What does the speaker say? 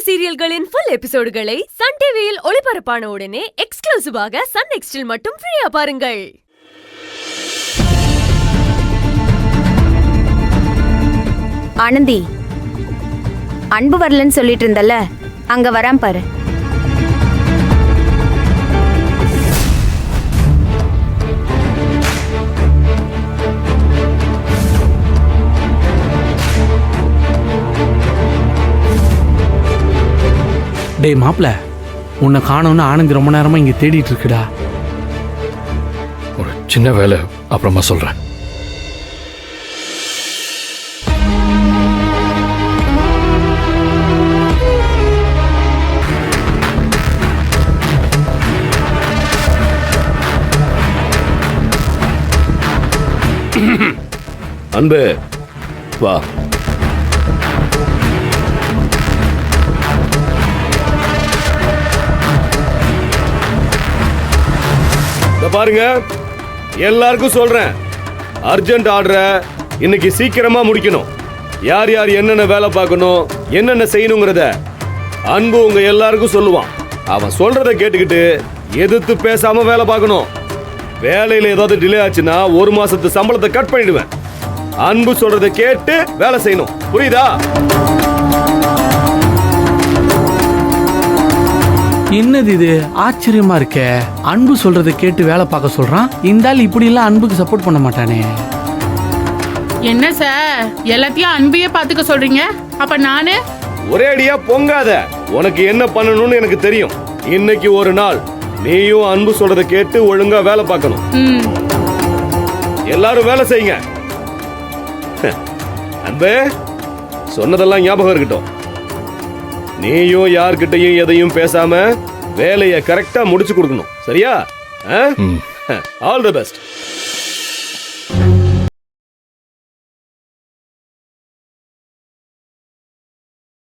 சீரியல்களின் full எபிசோடுகளை Sun டிவியில் ஒளிபரப்பான உடனே எக்ஸ்க்ளூசிவாக சன் நெக்ஸ்டில் மட்டும் ஃப்ரீயா பாருங்கள். ஆனந்தி, அன்பு வரலன்னு சொல்லிட்டு இருந்தல்ல, அங்க வரான் பாரு. டேய் மாப்ள, உன்னை காணோன்னு ஆனந்தி ரொம்ப நேரமா இங்க தேடிட்டு இருக்குடா. ஒரு சின்ன வேலை, அப்புறமா சொல்றேன். அன்பு வா. பாருங்க, எல்லாருக்கும் சொல்றேன், அர்ஜென்ட் ஆர்டரை இன்னைக்கு சீக்கிரமா முடிக்கணும். யார் யார் என்னென்ன வேலை பார்க்கணும், என்னென்ன செய்யணுங்கிறத அன்பு உங்க எல்லாருக்கும் சொல்லுவான். அவன் சொல்றத கேட்டுக்கிட்டு எதிர்த்து பேசாம வேலை பார்க்கணும். வேலையில ஏதாவது டிலே ஆச்சுன்னா 1 மாசத்து சம்பளத்தை கட் பண்ணிடுவேன். அன்பு சொல்றத கேட்டு வேலை செய்யணும், புரியுதா? என்னது இது, ஆச்சரியமா இருக்க. அன்பு சொல்றதை கேட்டு வேலை பார்க்க சொல்றான். இந்த ஆள் இப்படி எல்லாம் அன்புக்கு சப்போர்ட் பண்ண மாட்டானே. என்ன சார், எல்லாத்தையும் அன்பையே பாத்துக்க சொல்றீங்க? அப்ப நானு ஒரே அடியா பொங்காத. உனக்கு என்ன பண்ணணும்னு எனக்கு தெரியும். இன்னைக்கு ஒரு நாள் நீயும் அன்பு சொல்றத கேட்டு ஒழுங்கா வேலை பார்க்கணும். எல்லாரும் வேலை செய்யுங்க. அன்பே, சொன்னதெல்லாம் ஞாபகம் இருக்கட்டும். நீயும் யார்கிட்டையும் எதையும் பேசாம வேலையை கரெக்டா முடிச்சு கொடுக்கணும், சரியா? All the best.